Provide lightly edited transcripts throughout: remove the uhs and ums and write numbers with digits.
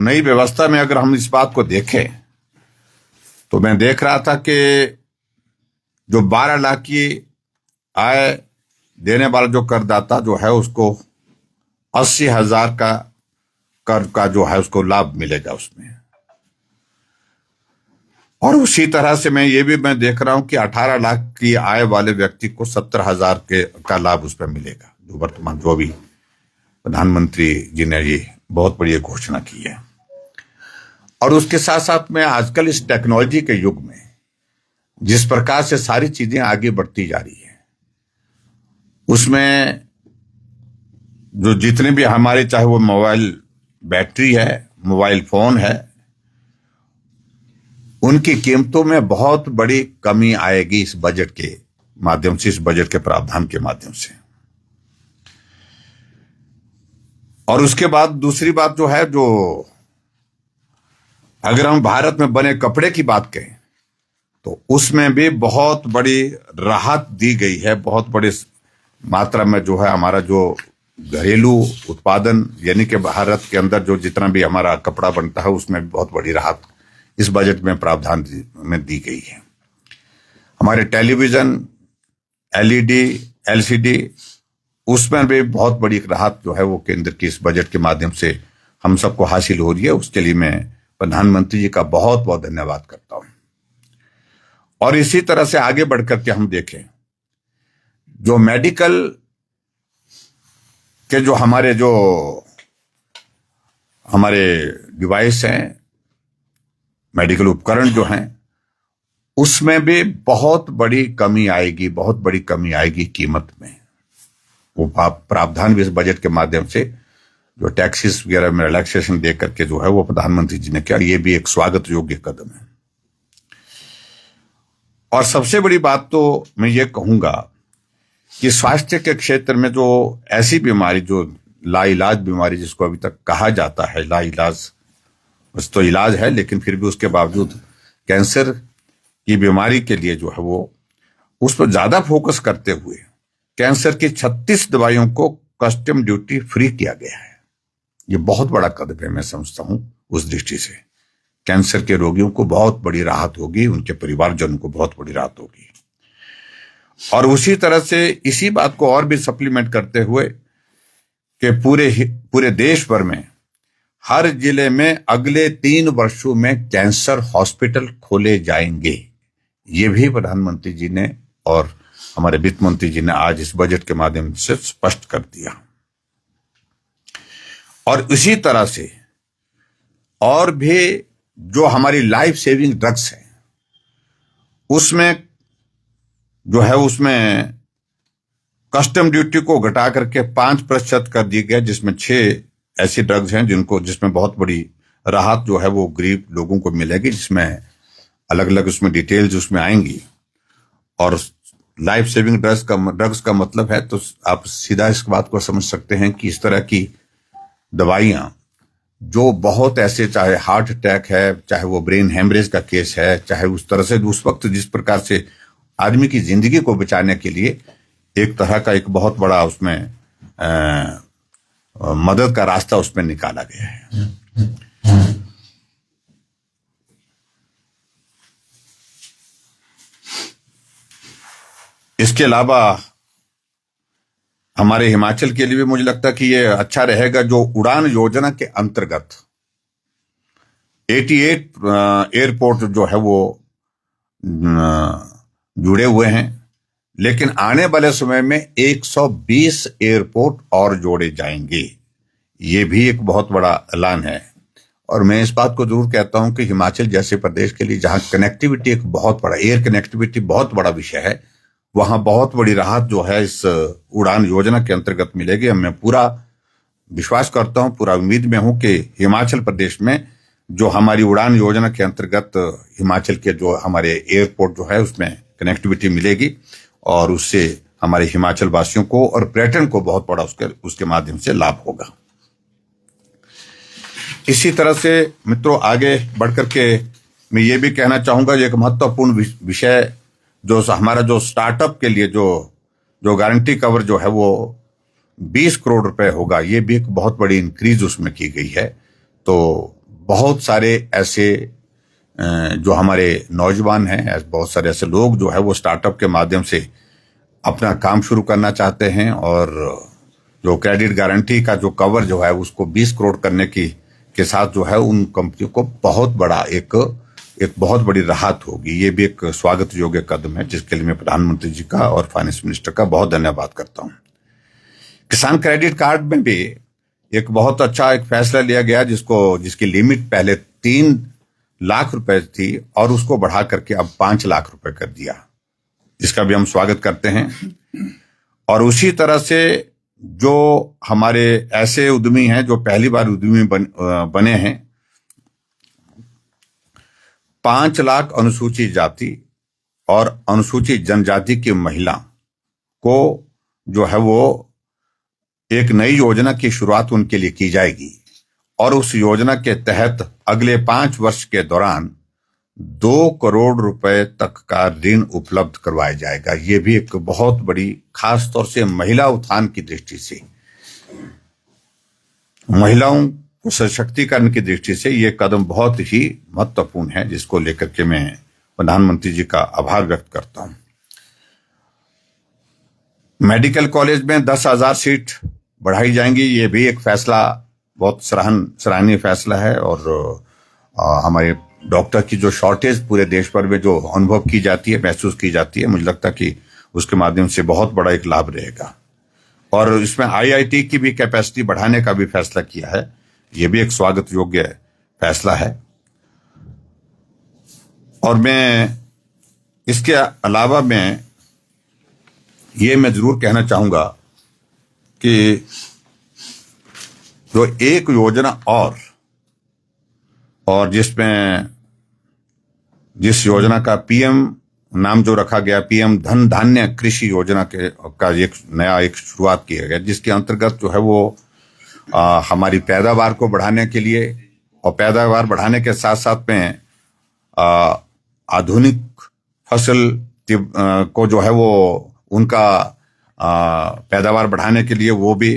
नई व्यवस्था में अगर हम इस बात को देखें तो मैं देख रहा था कि जो 12 लाख की आय देने वाला जो करदाता जो है उसको 80,000 का कर का जो है उसको लाभ मिलेगा उसमें। और उसी तरह से मैं देख रहा हूं कि 18 लाख की आय वाले व्यक्ति को 70,000 का लाभ उस पर मिलेगा, जो वर्तमान जो अभी प्रधानमंत्री जी ने ये बहुत बड़ी घोषणा की है। और उसके साथ साथ में आजकल इस टेक्नोलॉजी के युग में जिस प्रकार से सारी चीजें आगे बढ़ती जा रही है, उसमें जो जितने भी हमारे, चाहे वो मोबाइल बैटरी है, मोबाइल फोन है, उनकी कीमतों में बहुत बड़ी कमी आएगी इस बजट के माध्यम से, इस बजट के प्रावधान के माध्यम से। और उसके बाद दूसरी बात जो है, जो अगर हम भारत में बने कपड़े की बात करें तो उसमें भी बहुत बड़ी राहत दी गई है। बहुत बड़ी मात्रा में जो है हमारा जो घरेलू उत्पादन, यानी कि भारत के अंदर जो जितना भी हमारा कपड़ा बनता है, उसमें भी बहुत बड़ी राहत इस बजट में प्रावधान में दी गई है। हमारे टेलीविजन, एलईडी, एलसीडी, उसमें भी बहुत बड़ी राहत जो है वो केंद्र की इस बजट के माध्यम से हम सबको हासिल हो रही है। उसके लिए मैं प्रधानमंत्री जी का बहुत बहुत धन्यवाद करता हूं। और इसी तरह से आगे बढ़कर के हम देखें, जो मेडिकल के जो हमारे डिवाइस हैं, मेडिकल उपकरण जो हैं, उसमें भी बहुत बड़ी कमी आएगी, बहुत बड़ी कमी आएगी कीमत में। वो प्रावधान भी इस बजट के माध्यम से जो टैक्सेस वगैरह में रिलैक्सेशन दे करके जो है वो प्रधानमंत्री जी ने किया, ये भी एक स्वागत योग्य कदम है। और सबसे बड़ी बात तो मैं ये कहूंगा कि स्वास्थ्य के क्षेत्र में जो ऐसी बीमारी, जो लाइलाज बीमारी जिसको अभी तक कहा जाता है, लाइलाज बस तो इलाज है, लेकिन फिर भी उसके बावजूद कैंसर की बीमारी के लिए जो है वो उस पर ज्यादा फोकस करते हुए कैंसर की 36 दवाइयों को कस्टम ड्यूटी फ्री किया गया है। ये बहुत बड़ा कदम है, मैं समझता हूं। उस दृष्टि से कैंसर के रोगियों को बहुत बड़ी राहत होगी, उनके परिवारजनों को बहुत बड़ी राहत होगी। और उसी तरह से इसी बात को और भी सप्लीमेंट करते हुए कि पूरे देश भर में हर जिले में अगले 3 वर्षों में कैंसर हॉस्पिटल खोले जाएंगे। ये भी प्रधानमंत्री जी ने और हमारे वित्त मंत्री जी ने आज इस बजट के माध्यम से स्पष्ट कर दिया। और इसी तरह से और भी जो हमारी लाइफ सेविंग ड्रग्स हैं, उसमें जो है उसमें कस्टम ड्यूटी को घटा करके 5% कर दी गया, जिसमें 6 ऐसी ड्रग्स हैं जिसमें बहुत बड़ी राहत जो है वो गरीब लोगों को मिलेगी, जिसमें अलग अलग उसमें डिटेल्स उसमें आएंगी। और लाइफ सेविंग ड्रग्स का मतलब है, तो आप सीधा इस बात को समझ सकते हैं कि इस तरह की दवाइयां जो बहुत ऐसे, चाहे हार्ट अटैक है, चाहे वो ब्रेन हेमरेज का केस है, चाहे उस तरह से उस वक्त जिस प्रकार से आदमी की जिंदगी को बचाने के लिए एक तरह का एक बहुत बड़ा उसमें मदद का रास्ता उसमें निकाला गया है। इसके अलावा हमारे हिमाचल के लिए भी मुझे लगता है कि ये अच्छा रहेगा, जो उड़ान योजना के अंतर्गत 88 एयरपोर्ट जो है वो जुड़े हुए हैं, लेकिन आने वाले समय में 120 एयरपोर्ट और जोड़े जाएंगे। ये भी एक बहुत बड़ा ऐलान है। और मैं इस बात को जरूर कहता हूं कि हिमाचल जैसे प्रदेश के लिए, जहां कनेक्टिविटी एक बहुत बड़ा, एयर कनेक्टिविटी बहुत बड़ा विषय है, वहां बहुत बड़ी राहत जो है इस उड़ान योजना के अंतर्गत मिलेगी। मैं पूरा विश्वास करता हूं, पूरा उम्मीद में हूं कि हिमाचल प्रदेश में जो हमारी उड़ान योजना के अंतर्गत हिमाचल के जो हमारे एयरपोर्ट जो है उसमें कनेक्टिविटी मिलेगी, और उससे हमारे हिमाचल वासियों को और पर्यटन को बहुत बड़ा उसके माध्यम से लाभ होगा। इसी तरह से मित्रों, आगे बढ़कर के मैं ये भी कहना चाहूंगा, एक महत्वपूर्ण विषय जो हमारा जो स्टार्टअप के लिए जो गारंटी कवर जो है वो 20 करोड़ रुपए होगा, ये भी एक बहुत बड़ी इंक्रीज उसमें की गई है। तो बहुत सारे ऐसे जो हमारे नौजवान हैं, बहुत सारे ऐसे लोग जो है वो स्टार्टअप के माध्यम से अपना काम शुरू करना चाहते हैं, और जो क्रेडिट गारंटी का जो कवर जो है उसको 20 करोड़ करने के साथ जो है उन कंपनियों को बहुत बड़ा एक बहुत बड़ी राहत होगी। ये भी एक स्वागत योग्य कदम है, जिसके लिए मैं प्रधानमंत्री जी का और फाइनेंस मिनिस्टर का बहुत धन्यवाद करता हूं। किसान क्रेडिट कार्ड में भी एक बहुत अच्छा एक फैसला लिया गया, जिसकी लिमिट पहले 3 लाख रुपए थी और उसको बढ़ा करके अब 5 लाख रुपए कर दिया, जिसका भी हम स्वागत करते हैं। और उसी तरह से जो हमारे ऐसे उद्यमी हैं जो पहली बार उद्यमी बने हैं, 5 लाख अनुसूचित जाति और अनुसूचित जनजाति की महिला को जो है वो एक नई योजना की शुरुआत उनके लिए की जाएगी, और उस योजना के तहत अगले 5 वर्ष के दौरान 2 करोड़ रुपए तक का ऋण उपलब्ध करवाया जाएगा। ये भी एक बहुत बड़ी, खास तौर से महिला उत्थान की दृष्टि से, महिलाओं को सशक्तिकरण की दृष्टि से ये कदम बहुत ही महत्वपूर्ण है, जिसको लेकर के मैं प्रधानमंत्री जी का आभार व्यक्त करता हूं। मेडिकल कॉलेज में 10,000 सीट बढ़ाई जाएंगी। ये भी एक फैसला, बहुत सराहनीय फैसला है, और हमारे डॉक्टर की जो शॉर्टेज पूरे देश भर में जो अनुभव की जाती है, महसूस की जाती है, मुझे लगता है कि उसके माध्यम से बहुत बड़ा एक लाभ रहेगा। और इसमें IIT की भी कैपेसिटी बढ़ाने का भी फैसला किया है। ये भी एक स्वागत योग्य फैसला है। और मैं इसके अलावा मैं जरूर कहना चाहूंगा कि जो एक योजना और जिस योजना का PM नाम जो रखा गया, PM धन धान्य कृषि योजना का एक नया शुरुआत किया गया, जिसके अंतर्गत जो है वो हमारी पैदावार को बढ़ाने के लिए, और पैदावार बढ़ाने के साथ साथ में आधुनिक फसल को जो है वो उनका पैदावार बढ़ाने के लिए वो भी,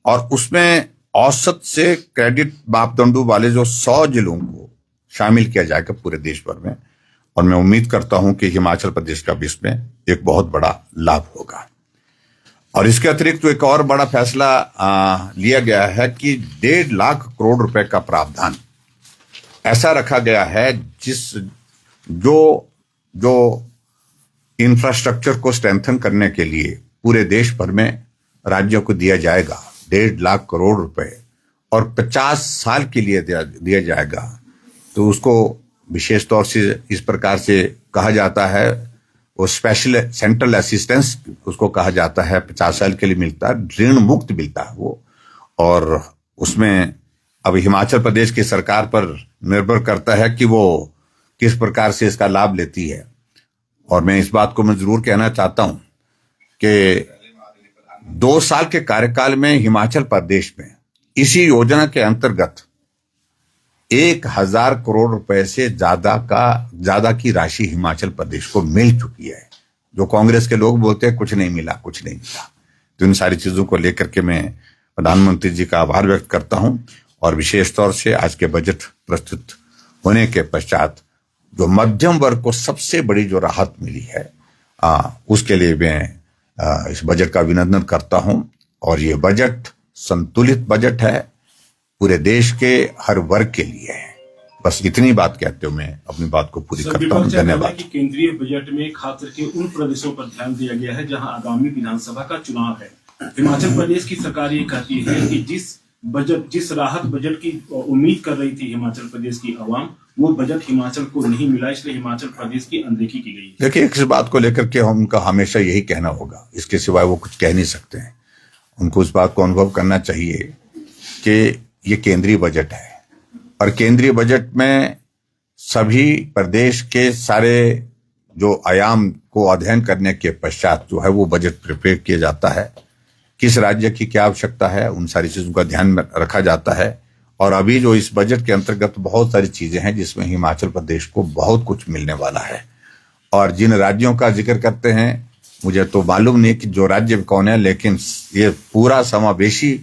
और उसमें औसत से क्रेडिट मापदंडों वाले जो 100 जिलों को शामिल किया जाएगा पूरे देश भर में। और मैं उम्मीद करता हूं कि हिमाचल प्रदेश का भी इसमें एक बहुत बड़ा लाभ होगा। और इसके अतिरिक्त तो एक और बड़ा फैसला लिया गया है कि 1.5 लाख करोड़ रुपए का प्रावधान ऐसा रखा गया है जो इंफ्रास्ट्रक्चर को स्ट्रेंथन करने के लिए पूरे देश भर में राज्यों को दिया जाएगा 1.5 लाख करोड़ रुपए, और 50 साल के लिए दिया जाएगा। तो उसको विशेष तौर से इस प्रकार से कहा जाता है, वो स्पेशल सेंट्रल असिस्टेंस उसको कहा जाता है, 50 साल के लिए मिलता है, ऋण मुक्त मिलता है वो। और उसमें अब हिमाचल प्रदेश की सरकार पर निर्भर करता है कि वो किस प्रकार से इसका लाभ लेती है। और मैं इस बात को मैं जरूर कहना चाहता हूं कि 2 साल के कार्यकाल में हिमाचल प्रदेश में इसी योजना के अंतर्गत 1,000 करोड़ रुपए से ज्यादा की राशि हिमाचल प्रदेश को मिल चुकी है। जो कांग्रेस के लोग बोलते हैं कुछ नहीं मिला। तो इन सारी चीजों को लेकर के मैं प्रधानमंत्री जी का आभार व्यक्त करता हूं, और विशेष तौर से आज के बजट प्रस्तुत होने के पश्चात जो मध्यम वर्ग को सबसे बड़ी जो राहत मिली है, उसके लिए मैं इस बजट का अभिनंदन करता हूं। और ये बजट संतुलित बजट है, पूरे देश के हर वर्ग के लिए है। बस इतनी बात कहते हुए मैं अपनी बात को पूरी करता हूं। धन्यवाद। केंद्रीय बजट में खास करके उन प्रदेशों पर ध्यान दिया गया है जहां आगामी विधानसभा का चुनाव है। हिमाचल प्रदेश की सरकार ये कहती है कि जिस राहत बजट की उम्मीद कर रही थी हिमाचल प्रदेश की आवाम, वो बजट हिमाचल को नहीं मिला, इसलिए हिमाचल प्रदेश की अनदेखी की गई। देखिए, इस बात को लेकर के उनका हमेशा यही कहना होगा, इसके सिवाय वो कुछ कह नहीं सकते हैं। उनको इस बात को अनुभव करना चाहिए कि ये केंद्रीय बजट है, और केंद्रीय बजट में सभी प्रदेश के सारे जो आयाम को अध्ययन करने के पश्चात जो है वो बजट प्रिपेयर किया जाता है। किस राज्य की क्या आवश्यकता है, उन सारी चीजों का ध्यान रखा जाता है। और अभी जो इस बजट के अंतर्गत बहुत सारी चीजें हैं जिसमें हिमाचल प्रदेश को बहुत कुछ मिलने वाला है। और जिन राज्यों का जिक्र करते हैं, मुझे तो मालूम नहीं कि जो राज्य कौन है, लेकिन ये पूरा समावेशी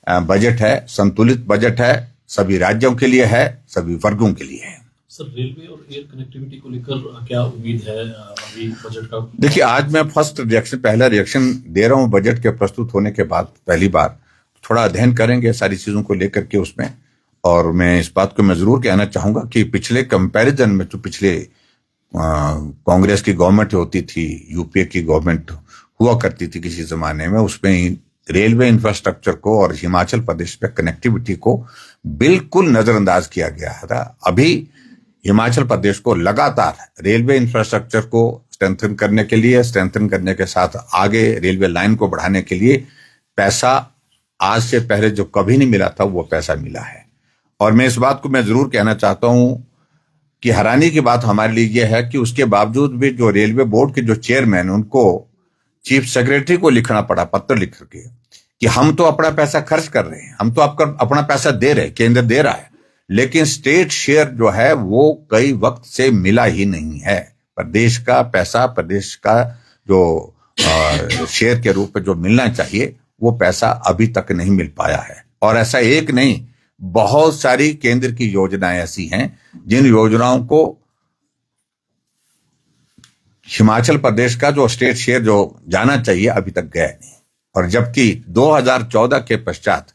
बजट है, संतुलित बजट है, सभी राज्यों के लिए है, सभी वर्गों के लिए है। सर, रेलवे और एयर कनेक्टिविटी को लेकर क्या उम्मीद है अभी बजट का? देखिए, आज मैं पहला रिएक्शन दे रहा हूं बजट के प्रस्तुत होने के बाद। पहली बार थोड़ा अध्ययन करेंगे सारी चीजों को लेकर के उसमें, और मैं इस बात को मैं जरूर कहना चाहूंगा कि पिछले कंपैरिजन में, जो पिछले कांग्रेस की गवर्नमेंट होती थी, यूपीए की गवर्नमेंट हुआ करती थी किसी जमाने में, उसमें रेलवे इंफ्रास्ट्रक्चर को और हिमाचल प्रदेश में कनेक्टिविटी को बिल्कुल नजरअंदाज किया गया था। अभी हिमाचल प्रदेश को लगातार रेलवे इंफ्रास्ट्रक्चर को स्ट्रेंथन करने के साथ आगे रेलवे लाइन को बढ़ाने के लिए पैसा आज से पहले जो कभी नहीं मिला था वो पैसा मिला है। और मैं इस बात को मैं जरूर कहना चाहता हूं कि हैरानी की बात हमारे लिए यह है कि उसके बावजूद भी जो रेलवे बोर्ड के जो चेयरमैन, उनको चीफ सेक्रेटरी को लिखना पड़ा पत्र लिख करके कि हम तो अपना पैसा खर्च कर रहे हैं, हम तो अपना पैसा दे रहे हैं, केंद्र दे रहा है, लेकिन स्टेट शेयर जो है वो कई वक्त से मिला ही नहीं है। प्रदेश का पैसा, प्रदेश का जो शेयर के रूप में जो मिलना चाहिए वो पैसा अभी तक नहीं मिल पाया है। और ऐसा एक नहीं, बहुत सारी केंद्र की योजनाएं ऐसी हैं जिन योजनाओं को हिमाचल प्रदेश का जो स्टेट शेयर जो जाना चाहिए अभी तक गया नहीं। और जबकि 2014 के पश्चात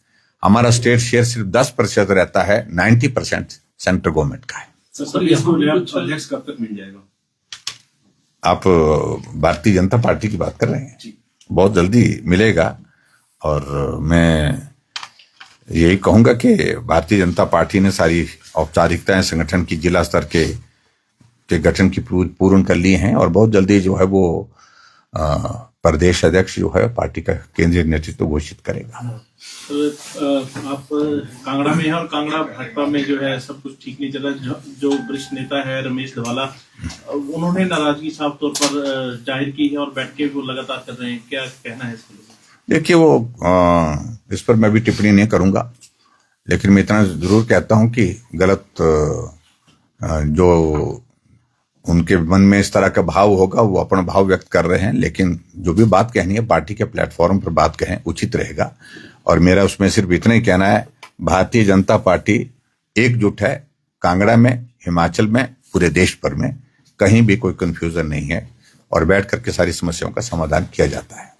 हमारा स्टेट शेयर सिर्फ 10% रहता है, 90% सेंट्रल गवर्नमेंट का है। सर, इसको अध्यक्ष कब तक मिल जाएगा? आप भारतीय जनता पार्टी की बात कर रहे हैं? बहुत जल्दी मिलेगा। और मैं यही कहूंगा कि भारतीय जनता पार्टी ने सारी औपचारिकताएं संगठन की जिला स्तर के गठन की पूर्ण कर ली हैं, और बहुत जल्दी जो है वो प्रदेश अध्यक्ष जो है पार्टी का केंद्रीय नेतृत्व घोषित करेगा। आप कांगड़ा में हैं और कांगड़ा भाजपा में जो है सब कुछ ठीक नहीं चल रहा। जो वरिष्ठ नेता है रमेश धवाला, उन्होंने नाराजगी साफ तौर पर जाहिर की है और बैठ के वो लगातार कर रहे हैं, क्या कहना है इसके? देखिए, वो इस पर मैं भी टिप्पणी नहीं करूंगा, लेकिन मैं इतना जरूर कहता हूं कि गलत जो उनके मन में इस तरह का भाव होगा वो अपना भाव व्यक्त कर रहे हैं, लेकिन जो भी बात कहनी है पार्टी के प्लेटफॉर्म पर बात कहें, उचित रहेगा। और मेरा उसमें सिर्फ इतना ही कहना है, भारतीय जनता पार्टी एकजुट है। कांगड़ा में, हिमाचल में, पूरे देश भर में कहीं भी कोई कंफ्यूजन नहीं है, और बैठ करके सारी समस्याओं का समाधान किया जाता है।